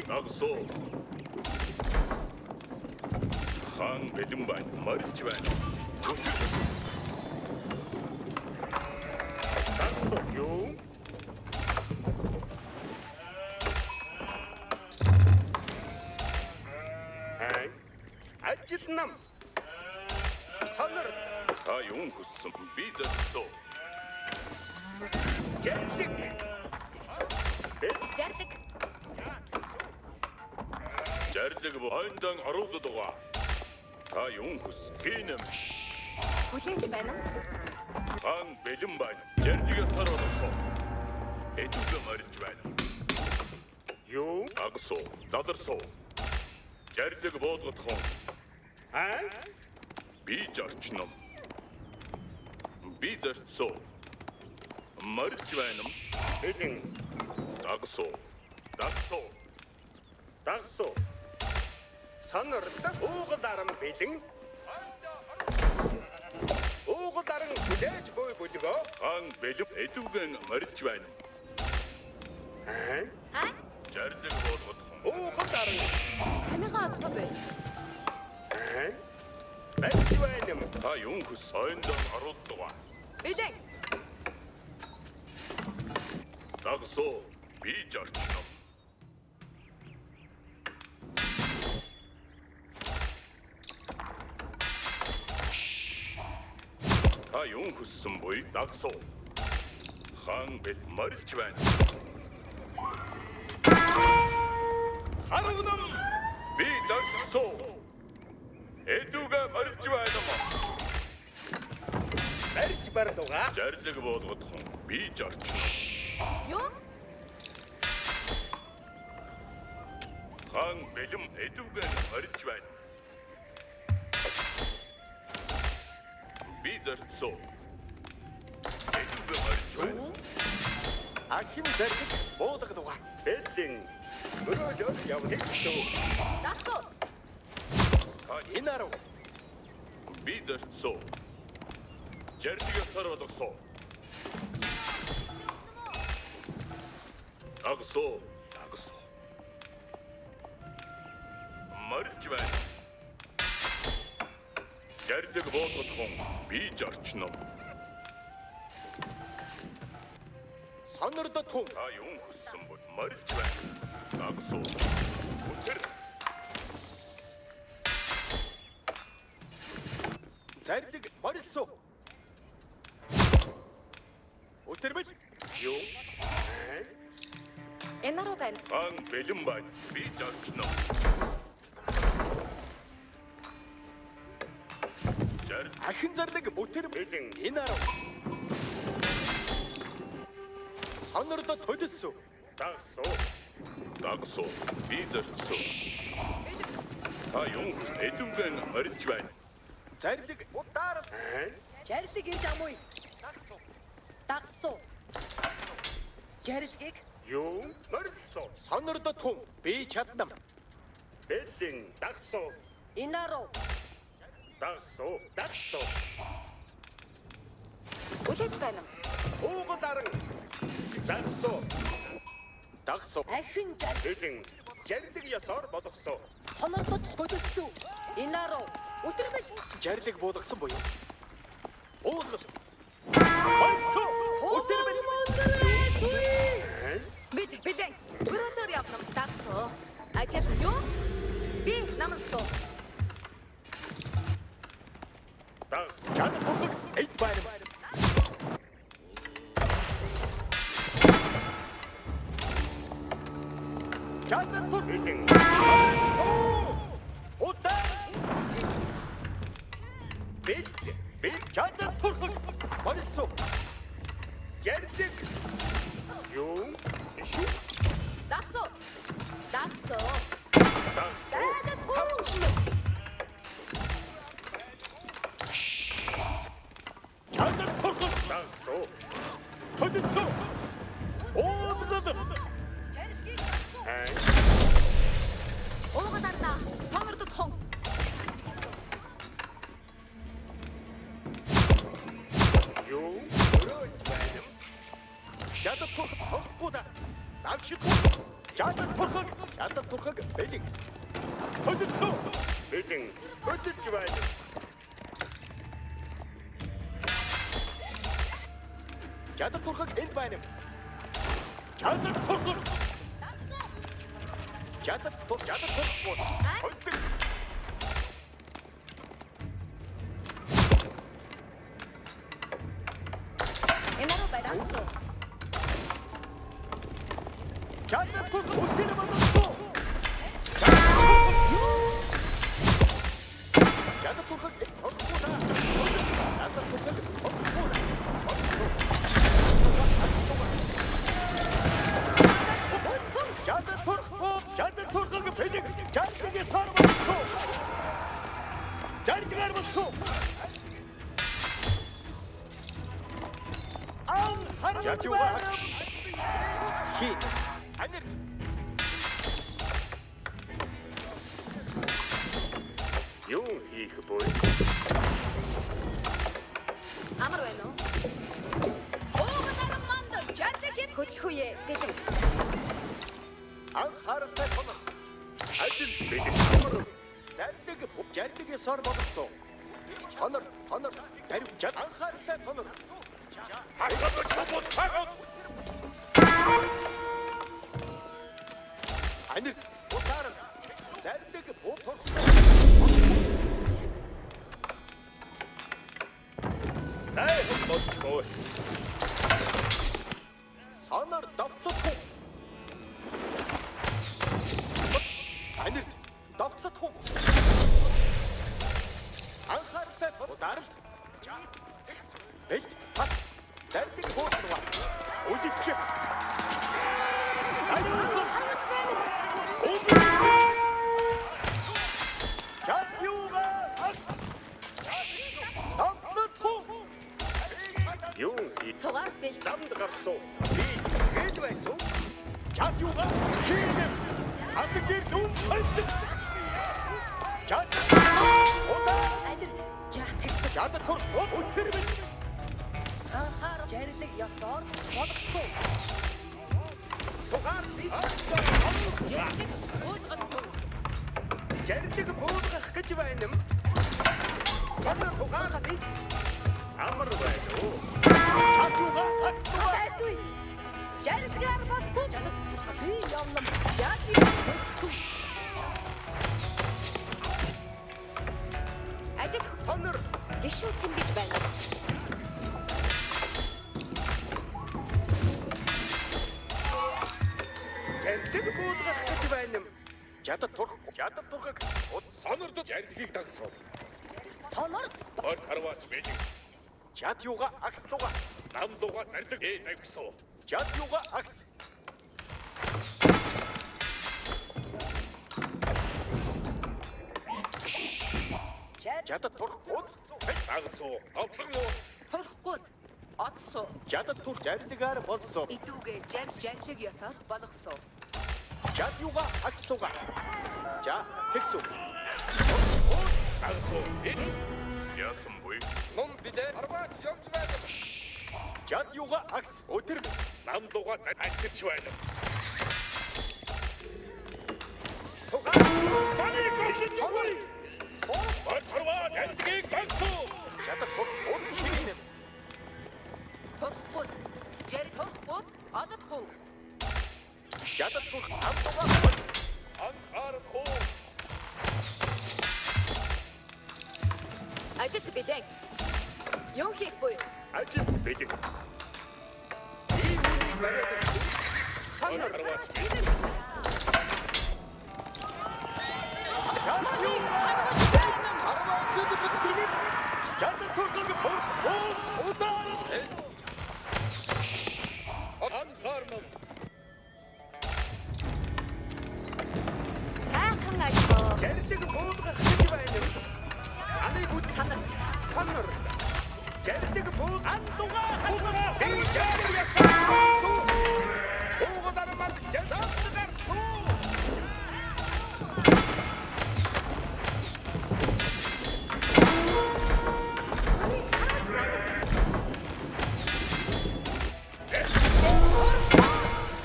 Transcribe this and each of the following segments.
Агсуу. Хаан бэлэн байна. Марилж байна. Агсуу юу? Ажил нам. Санар. Та юун хүссэн? Би дэсүү. Жэлдэг. Жарлаг бойндан оруулаад байгаа. Та юун хүссэн? Хүлээж байна уу? Хаан бэлэн байна. Жарлигаас орсон. Эдүгэ марилж байна. Юу? Агсуу. Задарсуу. Жарлаг буудгад хон. Би жарчном. Би дэрцүү. Марилж байна. Эдэн. Агсуу. Дагсуу. Дагсуу. Санардаг уугал арам бэлэн. Уугал арам хүлээж буй бүлгөө. Хаан бэлэн эдүгэн марилж байна. Жарлаг буудгад хон. Уугал арам. Хамигаа адах бай. Бэлэн. Та юун хүс ойндон оруулдаг. Билээ. Дагсуу. Би жарчном. Та юун хүссэн буй? Дагсуу. Хаан бэл марилж байна. Харагнам. Би жарчсуу. Эдүгэ марилж байна. Марилж барлууга. Жарлаг болгоод хон. Би жарчном. Юу? Хаан бэлэн эдүгэ марилж байна. Би жарчсуу. Эдүгэ марилж байна. Ахин зэрэг буулгад уга. Бэлэн. Өрөөлөөр явах гэсэн. Дагсуу. Инаруу. Би жарчсуу. Жарлигаас орсон. Агсуу. Агсуу. Марилж байна. Жарлаг буудгад хон. Би жарчном. Санарда тун. Та юун хүссэн бол марилж байна. Агсуу. Үтэр. Жарлаг марилсуу. Үтэр бил. Юу? Энаруу байна. Хаан бэлэн байна. Би жарчном. Ахин зарлаг бүтэр бэлэн. Инаруу. Санарда төлөлсөө. Дагсуу. Дагсуу. Би жарчсуу. Та юун хүс эдүгэн марилж байна. Зарлаг удаар. Жарлиг ирж амуй. Дагсуу. Жарлиг. Юу? Марилсуу. Санарда тун. Би чаднам. Бэлэн. Дагсуу. Инаруу. Дагсуу. Дагсуу. Хүлээж байна. Уугал аран. Дагсуу. Дагсуу. Ахин жарлиг. Бэлэн. Жарлиг ясаар болгосоо. Сонордод хөдөлсөв. Инаруу. Үтэрбэл. Жарлиг буулгасан буюу. Уулгал. Марилсуу. Үтэрбэл. Билээ. Өрөөлөөр явна. Дагсуу. Ажил юу? Би намсуу. Дагс. Чад бүгд эйт байна. Чад бүгд. Утаа. Би чад бүгд. Марилсуу. Жарлиг. Юу? Иши. Дагсуу. Дагсуу. Дагсуу. Чад бүгд. Дагсуу. Хөдөлсөө. Уулгад. Жарлиг. Уугад ардаа. Сонордод хон. Юу? Өрөөлж байна. Чад бүгд хогбуда. Давчид. Ядад турхаг бэлэг. Хөдөлсөө. Бэлэн хөдөлж байна. Ядад турхаг энд байна. Ядад турхаг. Ядад турхаг. Хөдөлг. Энэро байрансуу. Ядад турхаг үлдэнэ боловсоо. Ядад турхаг орхоно. Ядад турхаг орхоно. Ядад турхаг бэлэг. Ядадгийн сар боловсоо. Ядадгаар боловсоо. Ядууга хин анир юу хийх бой Амар байна уу? Уугатар манд жаалхин хөдлөхүйе бэлэн. анхааралтай сонор ажил бэлэг амар зардаг сар боловсоо сонор дарив жад анхааралтай сонор анир утаар зардаг буух сайхан болчихоо сонор давтлах анир давтлах анхааралтай сонор даралт бэлт пат зардаг бууснаа үлдэх Харагч байна. Ядууга ас давтлах юу хийж Цугаар бэл. замд гарсуу би хэд байсан ядууга хийнэ атгэр дүн хайдаг Адир жаа тэгс. ядад тур өтөр бил Анхаар жарилэг ёсоор бодохгүй. сугаар би Жарилэг уусгахгүй. жарилэг буудгах гэж байна юм чанар сугаар би амар байна уу ядууга Хайсгүй. Жарилгаар бодсон. Жадад турхаа би явлам. Жааки. Ажил сонор гişүү тэмгэж байна. жарилэг буудгах гэж байна юм ядад турхаг сонордод жарилгийг дагсан Сонор Хор харваач бэлэг. ядууга агслуга Намдууга зардаг дагсуу. ядууга агс ядад турхууд Дагсуу. Авлагнуу. турхгүй. Отсоо. ядад тур жарилгаар болсон Идүүгээ жарлэг ёсоор болгосон. ядууга агслуга за тэгсүү Дагсуу. Яасан буй. ном бидэ арбач явж байна ядууга агс өтөр Намдууга зардаг байна. сугаа Хор харваач зардаг дагсуу. ядад тур хийнэ Турхгүй. Жэр турхгүй. Одохгүй. ядад тур амтуга Анхаарах уу. Ажил бэлэн. Юу хийх буй? Ажил бэлэг. Хор харваач бэлэг. ядад турхаг удаа Анхаармал. Сайхан ажил. жарилэг буудгах гэж байна юм аны бүд Санар. сонор жарилэг бууд андуга би уугатар манд жаддаг суу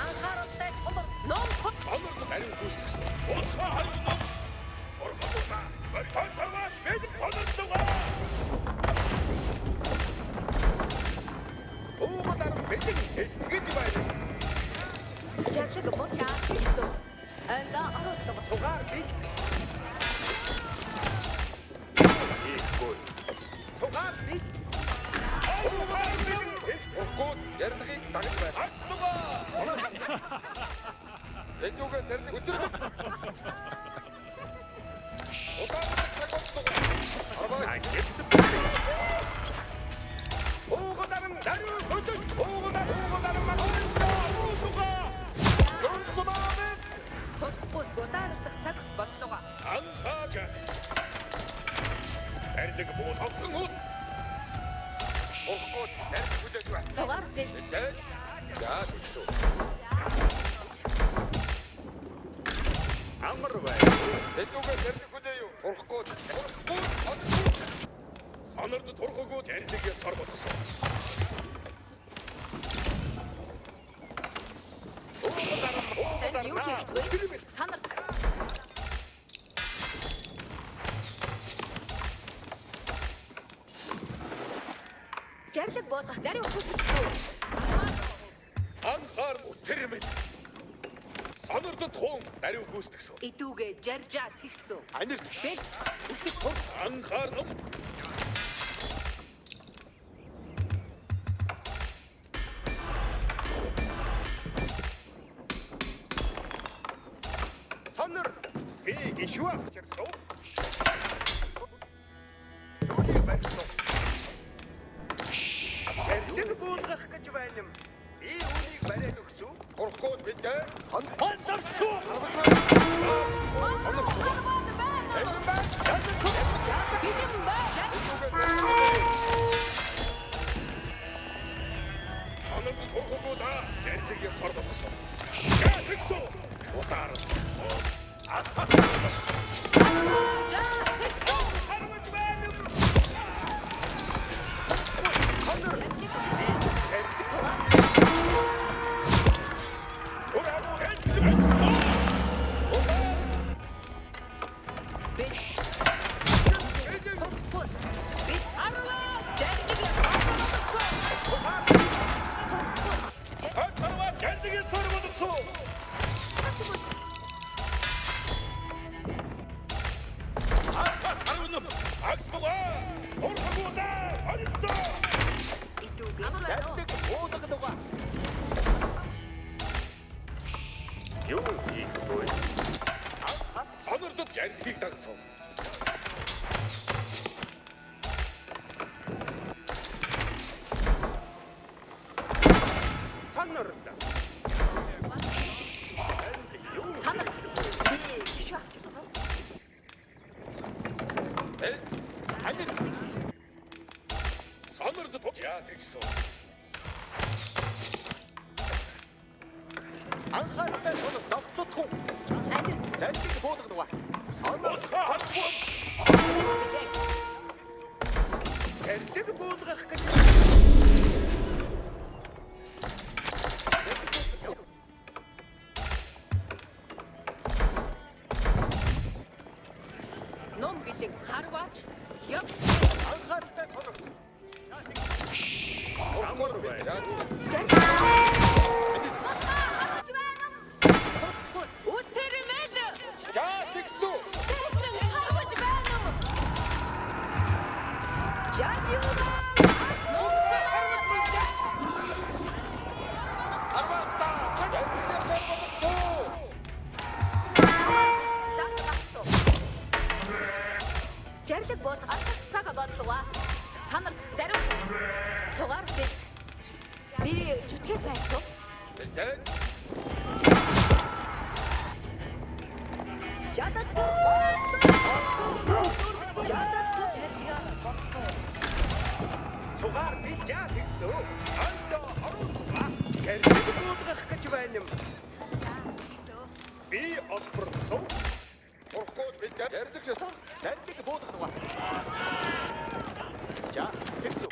Анхааралтай сонор. Ном хот. Эдүүгээ зэрлэг өдөрлөг. Удаан цаг болдог. Арбаа гисэд. Уугодарн даруй хөдөж. Уугодарн магадгүй. Гонсомаа. Тулхгүй удаарлах цаг боллоо. Анхааж зарлиг буу тавхан уу. Уухгүй зэрлэг хүлээж бай. Цугаар бил. Тэ. Яа гэсэн. Амар бай. Эдүүгээ зэрлэг хүлээ юу? Уухгүй. Санард турхаггүй зарлигээ сар болгосон. Тань юу хийх вэ? Санарт. Жарлаг болгох даруй хөдөлсөн. Анхаар үтэрмэл. Санард тун даруй гүйцэтгсэн. Идүүгээ жаржаа тэгсэн. Анир. Бэл. Үтгэх тур. Анхаар ном. Сонор. Би гişвэ. Чирсоо. Юуны барьсан. Энийг буулгах гэж байна юм. Би үүнийг бариад өгсөн. Турхгүй бидээ сонторсон. Энд байна. Бэлэн бай. Санард турхаггүй да зарлигээ сар болгосон. Яа тэгсэн. Утаар. Юу хийх вэ? Санард зарлигийг дагсан. Сонорд. Санарт. Би гişүү авчирсан. Анир. Санард туг яа тэгсэн. Анхаарал сонор давтахгүй. Анир. Зарлиг буулгадгаа. Сонор. Зарлиг буулгах гэж. Ном бэлэг харваач. Яв. Анхаарал сонор. Уухгүй бай. Үтэрмэл. Жаа тэгсүү. Харваач байна. Жадиу. Арваста. Зарлигээ сар болгосон. Жарлаг бол аргах цаг боллоо. Санарт даруй. Цугаар бил. Би зүтгэж байсан. Тэ. Жадат. Жадат жарлага боллоо. Цугаар би жаа тэгсүү. Андо оруулаа. Зарлиг буулгах гэж байна юм. Би олборсон. Турхгүй бидээ зарлиг буулгадгаа. Жаа тэгсүү.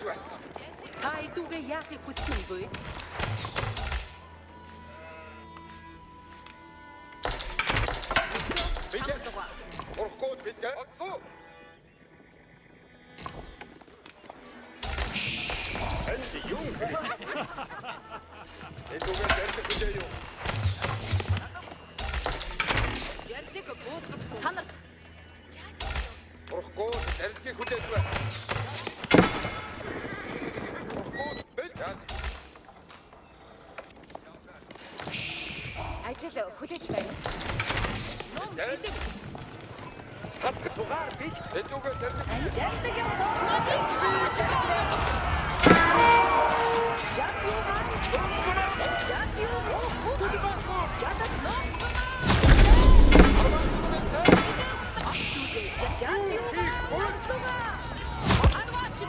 байна. Та идүүгээ яахыг хүссэн үгүй? Бид урахгүй бид огцоо. Энд юм. Эдгээр зэрэг үгүй юу? Жарлиг буудгад санарт. Урахгүй зэрэг хүлээж байна. Урахгүй бид Ажил хүлээж байна. Ном билэг. хат тугаар бич эдгээр зэрэг Жарлиг яваа. Жат юу? Жат юу? Жат ном. Жат юу? Арвач.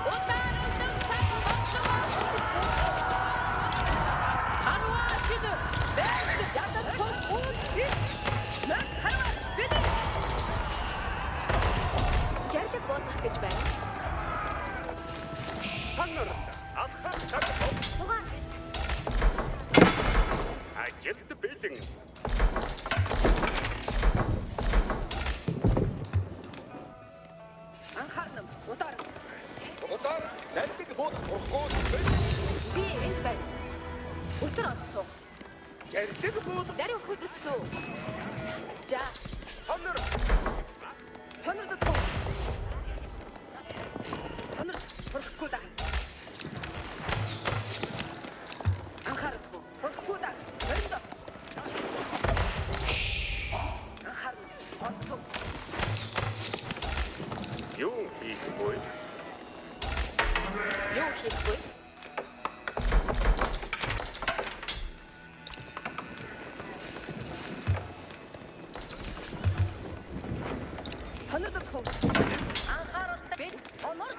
Утаарсан сахав. Арвач. Жат тохиол. Нэ харвас бид. Жарлиг болгох гэж байна. ханар алхах цаг Сугаан. ажилд бэлэн Анхаарна. Утаар. удар зэрэг бод урахгүй Би энд байна. Өтөр онцсон. зэрэг бод Даруй хөдөлсөн. За, ханар сонирдод тоо. Сонир хөрөхгүй да. Анхаарахгүй. Хөрөхгүй да. Хөрөндө. Анхаарна. Онцсон. юу хийх вэ? Юу хийх вэ? Сонирдод тоо. Анхаарал бид онор.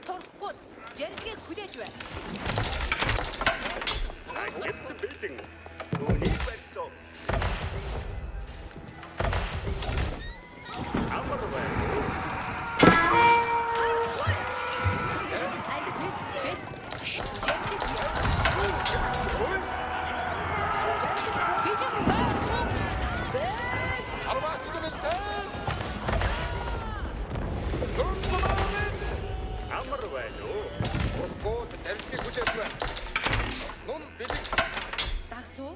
Торхгүй. Жиргээ хүлээж байна. ажилд бэлэн түүнийг барьсан амар байна. Анд бид жиргээ амар байна уу? Урахгүй зэрэг хүлээж байна. Нун бэлэг дагсуу.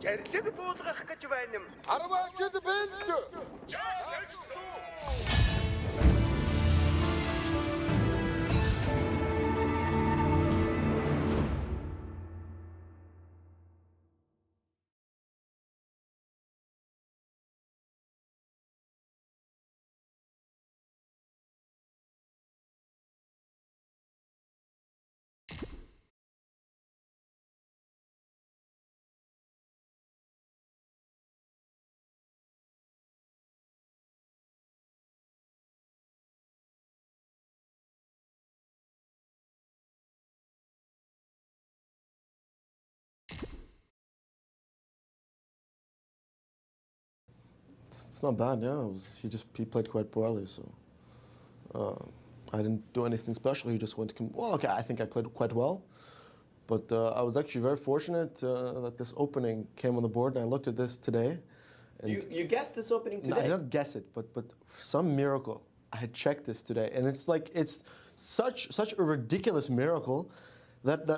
Гэрлэг буулгах гэж байна юм. 10 жил бэлд. It's not bad. Yeah, he played quite poorly, so I didn't do anything special. He just went. Well, okay, I think I played quite well, but I was actually very fortunate that this opening came on the board, and I looked at this today. And You guessed this opening no, I today. did not guess it, but for some miracle, I had checked this today, and it's such a ridiculous miracle that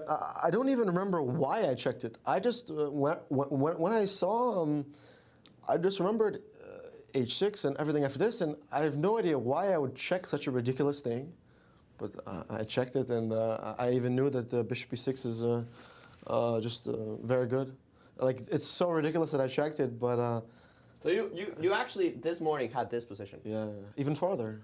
I don't even remember why I checked it. I just when I saw I just remembered H6 and everything after this, and I have no idea why I would check such a ridiculous thing, but I checked it, and I even knew that the Bishop E6 is just very good. Like, it's so ridiculous that I checked it, but So you actually this morning had this position. yeah, even farther.